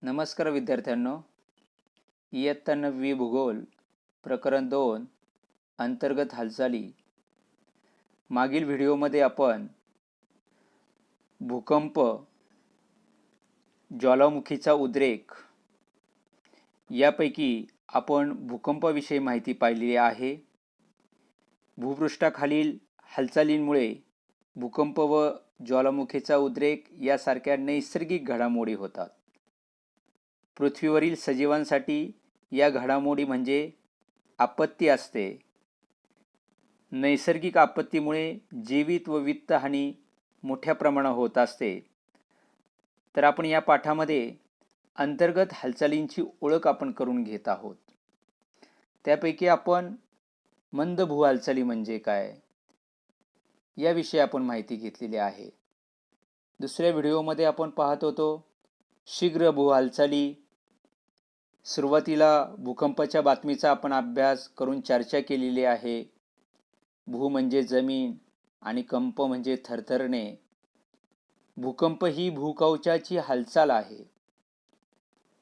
नमस्कार विद्यार्थ्यांनो. इयत्ता 9वी भूगोल प्रकरण 2 अंतर्गत हालचाली. मागील व्हिडिओमध्ये आपण भूकंप, ज्वालामुखीचा उद्रेक यापैकी आपण भूकंपाविषयी माहिती पाहिलेली आहे. भूपृष्ठाखालील हालचालींमुळे भूकंप व ज्वालामुखीचा उद्रेक यासारख्या नैसर्गिक घडामोडी होतात. पृथ्वीवरील सजीवांसाठी या घडामोडी म्हणजे आपत्ती असते. नैसर्गिक आपत्तीमुळे जीवित व वित्तहानी मोठ्या प्रमाणात होत असते. तर आपण या पाठामध्ये अंतर्गत हालचालींची ओळख आपण करून घेत आहोत. त्यापैकी आपण मंद भूहालचाली म्हणजे काय याविषयी आपण माहिती घेतलेली आहे. दुसऱ्या व्हिडिओमध्ये आपण पाहत होतो शीघ्र भूहालचाली. सुरुवातीला भूकंपाच्या बातमीचा आपण अभ्यास करून चर्चा केलेली आहे. भू म्हणजे जमीन आणि कंप म्हणजे थरथरणे. भूकंप ही भूकवचाची हालचाल आहे.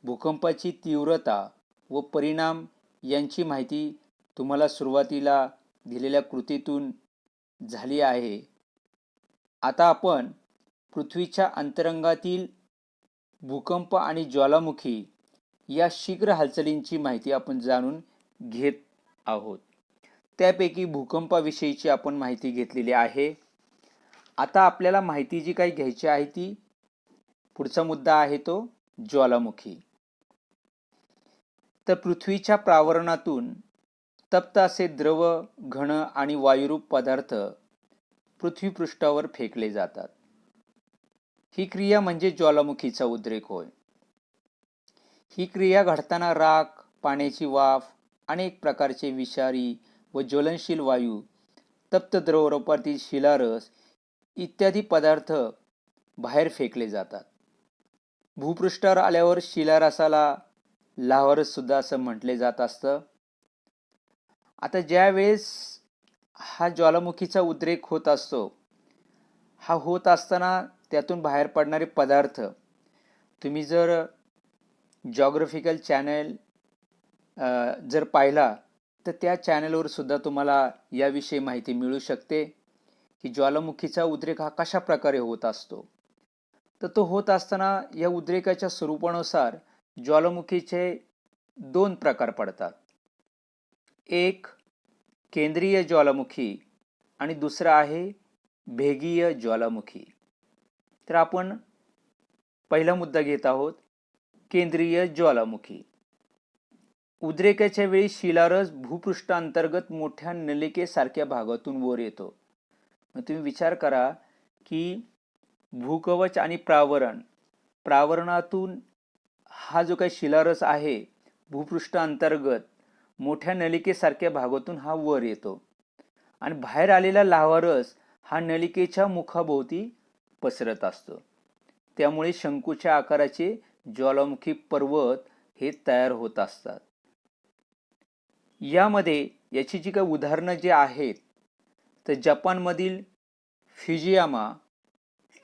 भूकंपाची तीव्रता व परिणाम यांची माहिती तुम्हाला सुरुवातीला दिलेल्या कृतीतून झाली आहे. आता आपण पृथ्वीच्या अंतरंगातील भूकंप आणि ज्वालामुखी या शीघ्र हालचालींची माहिती आपण जाणून घेत आहोत. त्यापैकी भूकंपाविषयीची आपण माहिती घेतलेली आहे. आता आपल्याला माहिती जी काही घ्यायची आहे ती पुढचा मुद्दा आहे तो ज्वालामुखी. तर पृथ्वीच्या प्रावरणातून तप्त असे द्रव, घन आणि वायुरूप पदार्थ पृथ्वीपृष्ठावर फेकले जातात. ही क्रिया म्हणजे ज्वालामुखीचा उद्रेक होय. ही क्रिया घडताना राख, पाण्याची वाफ, अनेक प्रकारचे विषारी व ज्वलनशील वायू, तप्त द्रवरूपातील शिलारस इत्यादी पदार्थ बाहेर फेकले जातात. भूपृष्ठावर आल्यावर शिलारसाला लाव्हारस सुद्धा असं म्हटले जात असतं. आता ज्या वेळेस हा ज्वालामुखीचा उद्रेक होत असतो, हा होत असताना त्यातून बाहेर पडणारे पदार्थ तुम्ही जर जॉग्राफिकल चॅनल जर पाहिला तर त्या चॅनलवर सुद्धा तुम्हाला याविषयी माहिती मिळू शकते की ज्वालामुखीचा उद्रेक हा कशा प्रकारे होत असतो. तर तो होत असताना या उद्रेकाच्या स्वरूपानुसार ज्वालामुखीचे 2 प्रकार पडतात. एक केंद्रीय ज्वालामुखी आणि दुसरा आहे भेगीय ज्वालामुखी. तर आपण पहिला मुद्दा घेत आहोत केंद्रीय ज्वालामुखी. उद्रेकाच्या वेळी शिलारस भूपृष्ठांतर्गत मोठ्या नलिकेसारख्या भागातून वर येतो. मग तुम्ही विचार करा की भूकवच आणि प्रावरणातून हा जो काही शिलारस आहे भूपृष्ठांतर्गत मोठ्या नलिकेसारख्या भागातून हा वर येतो आणि बाहेर आलेला लाव्हारस हा नलिकेच्या मुखाभोवती पसरत असतो. त्यामुळे शंकूच्या आकाराचे ज्वालामुखी पर्वत हे तयार होत असतात. यामध्ये याची जी काही उदाहरणं जे आहेत तर जपानमधील फ्युजियामा,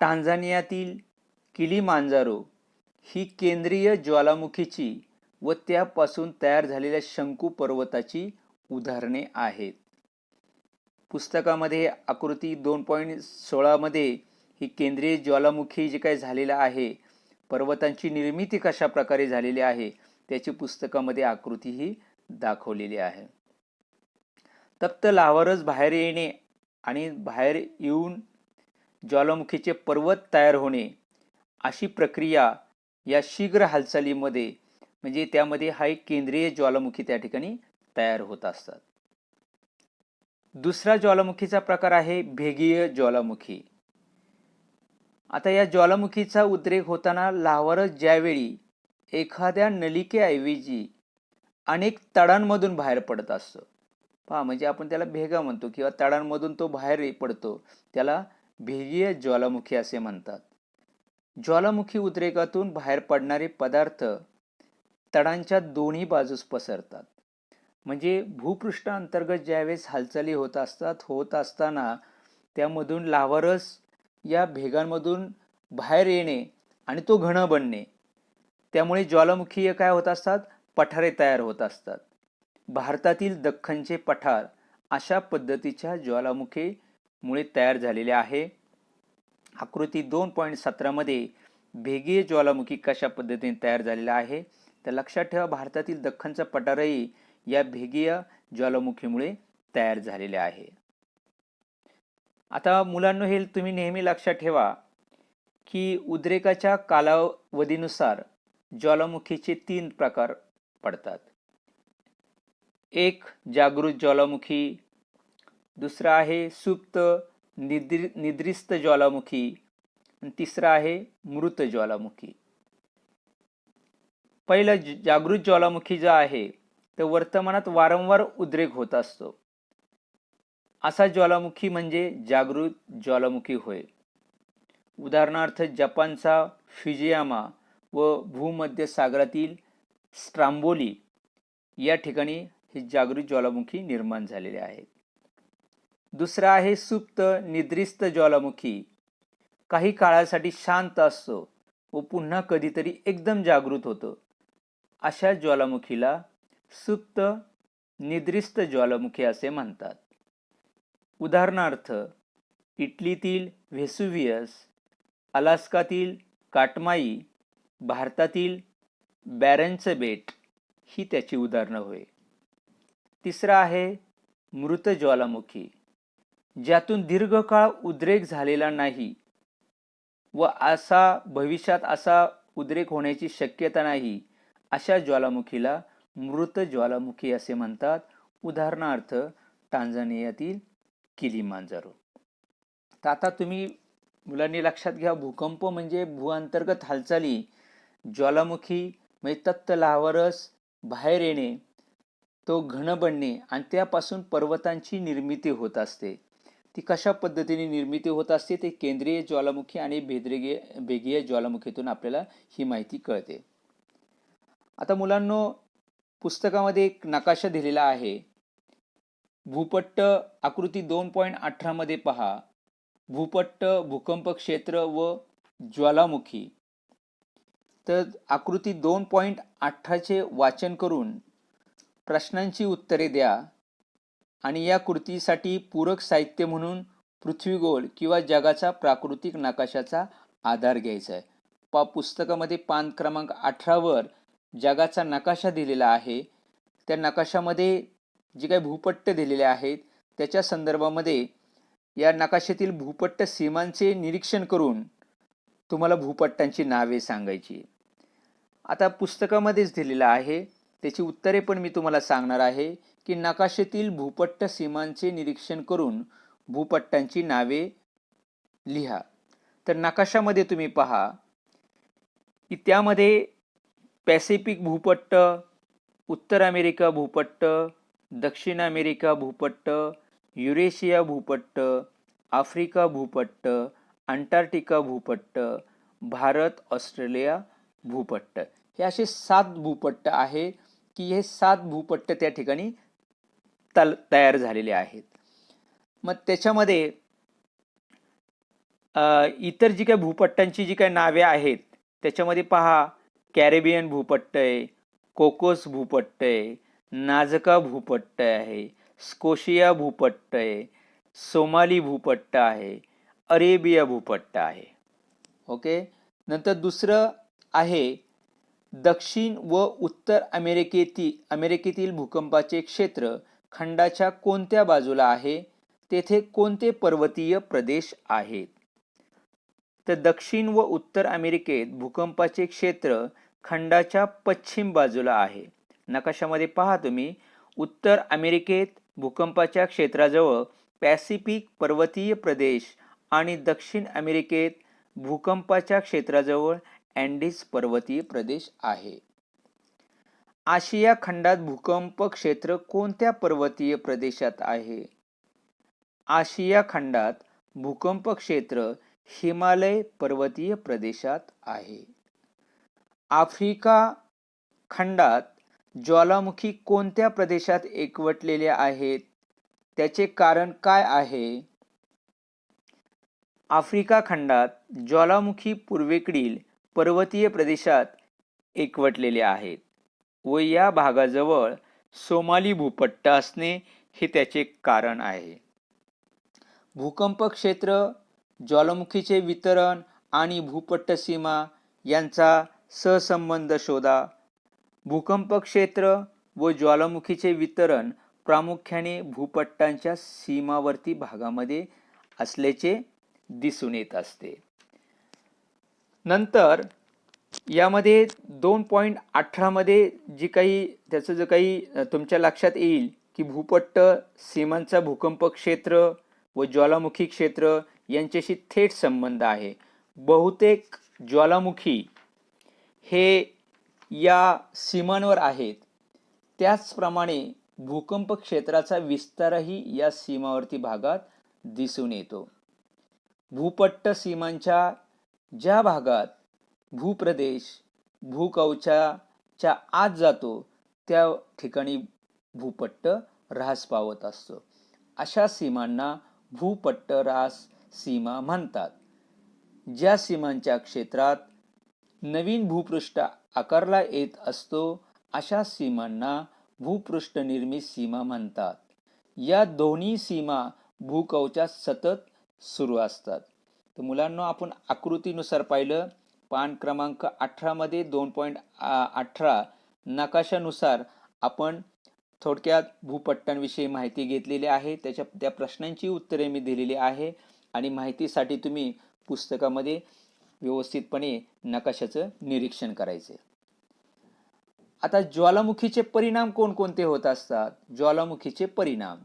टांझानियातील किलीमांजारो ही केंद्रीय ज्वालामुखीची व त्यापासून तयार झालेल्या शंकू पर्वताची उदाहरणे आहेत. पुस्तकामध्ये आकृती 2.16 मध्ये ही केंद्रीय ज्वालामुखी जे काही झालेलं आहे, पर्वतांची निर्मिती कशा प्रकारे झालेली आहे त्याची पुस्तकामध्ये आकृती ही दाखवलेली आहे. तप्त लाव्हारस बाहेर येणे आणि बाहेर येऊन ज्वालामुखीचे पर्वत तयार होणे अशी प्रक्रिया या शीघ्र हालचालीमध्ये म्हणजे त्यामध्ये हा एक केंद्रीय ज्वालामुखी त्या ठिकाणी तयार होत असतात. दुसरा ज्वालामुखीचा प्रकार आहे भेगीय ज्वालामुखी. आता या ज्वालामुखीचा उद्रेक होताना लाव्हारस ज्यावेळी एखाद्या नलिकेऐवजी अनेक तडांमधून बाहेर पडत असतो, पहा म्हणजे आपण त्याला भेगा म्हणतो किंवा तडांमधून तो बाहेर पडतो, त्याला भेगीय ज्वालामुखी असे म्हणतात. ज्वालामुखी उद्रेकातून बाहेर पडणारे पदार्थ तडांच्या दोन्ही बाजूस पसरतात. म्हणजे भूपृष्ठांतर्गत ज्यावेळेस हालचाली होत असताना त्यामधून लाव्हारस या भेगांमधून बाहेर येणे आणि तो घन बनणे त्यामुळे ज्वालामुखीय काय होत असतात, पठारे तयार होत असतात. भारतातील दख्खनचे पठार अशा पद्धतीच्या ज्वालामुखीमुळे तयार झालेले आहे. आकृती 2.17 मध्ये भेगीय ज्वालामुखी कशा पद्धतीने तयार झालेला आहे, तर लक्षात ठेवा भारतातील दख्खनचा पठारही या भेगीय ज्वालामुखीमुळे तयार झालेले आहे. आता मुलांनो, हे तुम्ही नेहमी लक्षात ठेवा की उद्रेकाच्या कालावधीनुसार ज्वालामुखीचे 3 प्रकार पडतात. एक जागृत ज्वालामुखी, दुसरा आहे सुप्त निद्रिस्त ज्वालामुखी आणि तिसरा आहे मृत ज्वालामुखी. पहिलं जागृत ज्वालामुखी जो आहे तर वर्तमानात वारंवार उद्रेक होत असतो, असा ज्वालामुखी म्हणजे जागृत ज्वालामुखी होय. उदाहरणार्थ जपानचा फुजियामा व भूमध्य सागरातील स्ट्राम्बोली या ठिकाणी हे जागृत ज्वालामुखी निर्माण झालेले आहेत. दुसरा आहे सुप्त निद्रिस्त ज्वालामुखी. काही काळासाठी शांत असतो व पुन्हा कधीतरी एकदम जागृत होतो. अशा ज्वालामुखीला सुप्त निद्रिस्त ज्वालामुखी असे म्हणतात. उदाहरणार्थ इटलीतील व्हेसुव्हियस, अलास्कातील काटमाई, भारतातील बॅरनचं बेट ही त्याची उदाहरणं होय. तिसरा आहे मृत ज्वालामुखी, ज्यातून दीर्घकाळ उद्रेक झालेला नाही व भविष्यात असा उद्रेक होण्याची शक्यता नाही, अशा ज्वालामुखीला मृत ज्वालामुखी असे म्हणतात. उदाहरणार्थ टांझानियातील किलिमांजारो. तर आता तुम्ही मुलांनी लक्षात घ्या, भूकंप म्हणजे भूअंतर्गत हालचाली, ज्वालामुखी म्हणजे तप्त लाव्हारस बाहेर येणे, तो घन बनणे आणि त्यापासून पर्वतांची निर्मिती होत असते. ती कशा पद्धतीने निर्मिती होत असते ते केंद्रीय ज्वालामुखी आणि भेगीय ज्वालामुखीतून आपल्याला ही माहिती कळते. आता मुलांनो, पुस्तकामध्ये एक नकाशा दिलेला आहे. भूपट्ट आकृती 2.18 मध्ये पहा. भूपट्ट, भूकंप क्षेत्र व ज्वालामुखी. तर आकृती 2.18 चे वाचन करून प्रश्नांची उत्तरे द्या आणि या कृतीसाठी पूरक साहित्य म्हणून पृथ्वीगोल किंवा जगाचा प्राकृतिक नकाशाचा आधार घ्यायचा आहे. पुस्तकामध्ये पान क्रमांक 18 वर जगाचा नकाशा दिलेला आहे. त्या नकाशामध्ये जे काही भूपट्ट दिलेले आहेत त्याच्या संदर्भामध्ये या नकाशातील भूपट्ट सीमांचे निरीक्षण करून तुम्हाला भूपट्टांची नावे सांगायची. आता पुस्तकामध्येच दिलेलं आहे, त्याची उत्तरे पण मी तुम्हाला सांगणार आहे की नकाशातील भूपट्ट सीमांचे निरीक्षण करून भूपट्टांची नावे लिहा. तर नकाशामध्ये तुम्ही पहा की त्यामध्ये पॅसिफिक भूपट्ट, उत्तर अमेरिका भूपट्ट, दक्षिण अमेरिका भूपट्ट, युरेशिया भूपट्ट, आफ्रिका भूपट्ट, अंटार्क्टिका भूपट्ट, भारत, ऑस्ट्रेलिया भूपट्ट, हे असे 7 भूपट्ट आहे की हे 7 भूपट्ट त्या ठिकाणी तयार झालेले आहेत. मग त्याच्यामध्ये इतर जी काही भूपट्टांची जी काही नावे आहेत त्याच्यामध्ये पहा, कॅरेबियन भूपट्ट आहे, कोकोस भूपट्ट आहे, नाझका भूपट्ट आहे, स्कोशिया भूपट्ट आहे, सोमाली भूपट्ट आहे, अरेबिया भूपट्ट आहे. ओके. नंतर दुसरं आहे दक्षिण व उत्तर अमेरिकेतील भूकंपाचे क्षेत्र खंडाच्या कोणत्या बाजूला आहे, तेथे कोणते पर्वतीय प्रदेश आहेत. तर दक्षिण व उत्तर अमेरिकेत भूकंपाचे क्षेत्र खंडाच्या पश्चिम बाजूला आहे. नकाशामध्ये पहा तुम्ही, उत्तर अमेरिकेत भूकंपाच्या क्षेत्राजवळ पॅसिफिक पर्वतीय प्रदेश आणि दक्षिण अमेरिकेत भूकंपाच्या क्षेत्राजवळ अँडीज पर्वतीय प्रदेश आहे. आशिया खंडात भूकंप क्षेत्र कोणत्या पर्वतीय प्रदेशात आहे? आशिया खंडात भूकंप क्षेत्र हिमालय पर्वतीय प्रदेशात आहे. आफ्रिका खंडात ज्वालामुखी कोणत्या प्रदेशात एकवटलेले आहेत? त्याचे कारण काय आहे? आफ्रिका खंडात ज्वालामुखी पूर्वेकडील पर्वतीय प्रदेशात एकवटलेले आहेत व या भागाजवळ सोमाली भूपट्ट असणे हे त्याचे कारण आहे. भूकंप क्षेत्र, ज्वालामुखीचे वितरण आणि भूपट्ट सीमा यांचा सहसंबंध शोधा. भूकंप क्षेत्र व ज्वालामुखीचे वितरण प्रामुख्याने भूपट्टांच्या सीमावर्ती भागामध्ये असल्याचे दिसून येत असते. नंतर यामध्ये 2.18 मध्ये जी काही त्याचं जे काही तुमच्या लक्षात येईल की भूपट्ट सीमांचा भूकंप क्षेत्र व ज्वालामुखी क्षेत्र यांच्याशी थेट संबंध आहे. बहुतेक ज्वालामुखी हे या सीमांवर आहेत. त्याचप्रमाणे भूकंप क्षेत्राचा विस्तारही या सीमावर्ती भागात दिसून येतो. भूपट्ट सीमांच्या ज्या भागात भूप्रदेश भूकवचाच्या आत जातो त्या ठिकाणी भूपट्ट ऱ्हास पावत असतो. अशा सीमांना भूपट्ट ऱ्हास सीमा म्हणतात. ज्या सीमांच्या क्षेत्रात नवीन भूपृष्ठ आकारला येत असतो अशा सीमांना भूपृष्ठ निर्मित सीमा म्हणतात. या दोन्ही सीमा भूकवचात सतत सुरू असतात. तर मुलांना आपण आकृतीनुसार पाहिलं, पान क्रमांक 18 मध्ये 2.18 नकाशानुसार आपण थोडक्यात भूपट्टांविषयी माहिती घेतलेली आहे. त्या प्रश्नांची उत्तरे मी दिलेली आहे आणि माहितीसाठी तुम्ही पुस्तकामध्ये व्यवस्थितपणे नकाशाचं निरीक्षण करायचे. आता ज्वालामुखीचे परिणाम कोणकोणते होत असतात? ज्वालामुखीचे परिणाम,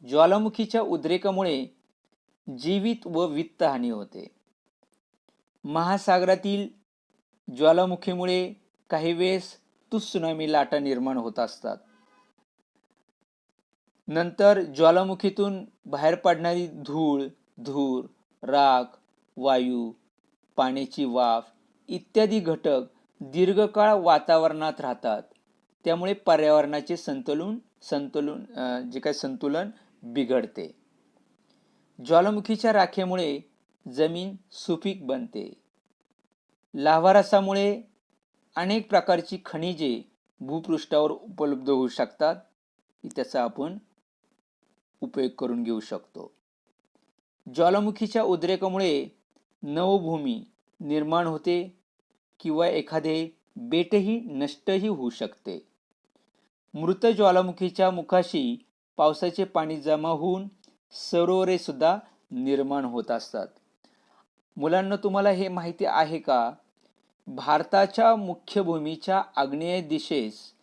ज्वालामुखीच्या उद्रेकामुळे जीवित व वित्तहानी होते. महासागरातील ज्वालामुखीमुळे काही वेळेस त्सुनामी लाटा निर्माण होत असतात. नंतर ज्वालामुखीतून बाहेर पडणारी धूळ, धूर, राख, वायू, पाण्याची वाफ इत्यादी घटक दीर्घकाळ वातावरणात राहतात. त्यामुळे पर्यावरणाचे संतुलन बिघडते. ज्वालामुखीच्या राखेमुळे जमीन सुपीक बनते. लाव्हारसामुळे अनेक प्रकारची खनिजे भूपृष्ठावर उपलब्ध होऊ शकतात. त्याचा आपण उपयोग करून घेऊ शकतो. ज्वालामुखीच्या उद्रेकामुळे नवभूमी निर्माण होते किंवा एखादे बेटही नष्टही होऊ शकते. मृत ज्वालामुखीच्या मुखाशी पावसाचे पाणी जमा होऊन सरोवरे सुद्धा निर्माण होत असतात. मुलांना तुम्हाला हे माहिती आहे का? भारताच्या मुख्य भूमीच्या आग्नेय दिशेस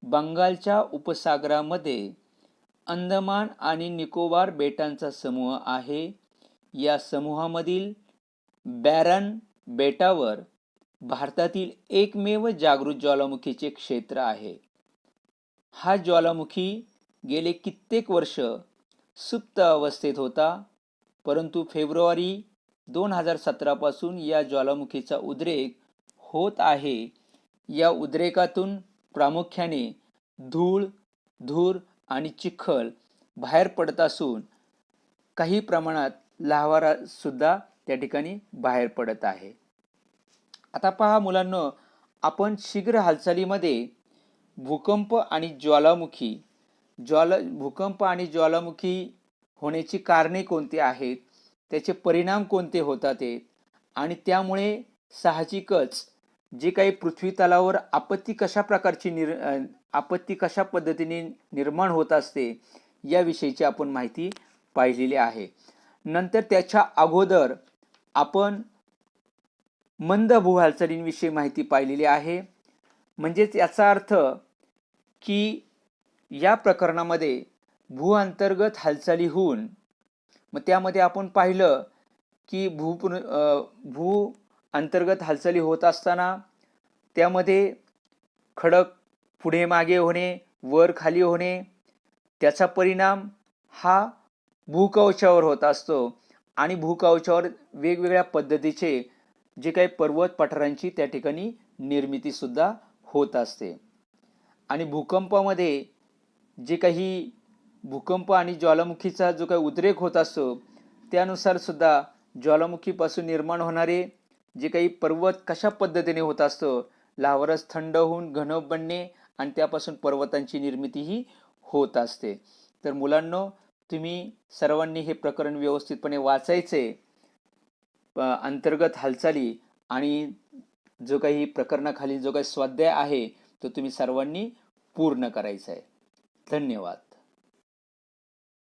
बंगालच्या उपसागरामध्ये अंदमान आणि निकोबार बेटांचा समूह आहे. या समूहामधील बॅरन बेटावर भारतातील एकमेव जागृत ज्वालामुखीचे क्षेत्र आहे. हा ज्वालामुखी गेले कित्येक वर्ष सुप्त अवस्थेत होता, परंतु फेब्रुवारी 2017 पासून या ज्वालामुखीचा उद्रेक होत आहे. या उद्रेकातून प्रामुख्याने धूळ, धूर आणि चिखल बाहेर पडत असून काही प्रमाणात लाव्हा सुद्धा त्या ठिकाणी बाहेर पडत आहे. आता पहा मुलांनो, आपण शीघ्र हालचालीमध्ये भूकंप आणि ज्वालामुखी होण्याची कारणे कोणती आहेत, त्याचे परिणाम कोणते होतात आणि त्यामुळे साहजिकच जे काही पृथ्वी तलावर आपत्ती कशा पद्धतीने निर्माण होत असते याविषयीची आपण माहिती पाहिलेली आहे. नंतर त्याच्या अगोदर आपण मंद भूहालचालींविषयी माहिती पाहिलेली आहे. म्हणजेच याचा अर्थ की या प्रकरणामध्ये भूअंतर्गत हालचाली होऊन मग त्यामध्ये आपण पाहिलं की भू अंतर्गत हालचाली होत असताना त्यामध्ये खडक पुढे मागे होणे, वर खाली होणे, त्याचा परिणाम हा भूकवचावर होत असतो आणि भूकवचावर वेगवेगळ्या पद्धतीचे जे काही पर्वत पठारांची त्या ठिकाणी निर्मिती सुद्धा होत असते. आणि भूकंपामध्ये जे काही भूकंप आणि ज्वालामुखीचा जो काही उद्रेक होत असतो त्यानुसार सुद्धा ज्वालामुखीपासून निर्माण होणारे जे काही पर्वत कशा पद्धतीने होत असतो लाव्हारस थंड होऊन घन बनणे आणि त्यापासून पर्वतांची निर्मितीही होत असते. तर मुलांनो, तुम्ही सर्वांनी हे प्रकरण व्यवस्थितपणे वाचायचे. अंतर्गत हालचाली आणि जो काही प्रकरणाखाली जो काही स्वाध्याय आहे तो तुम्ही सर्वांनी पूर्ण करायचा आहे. धन्यवाद.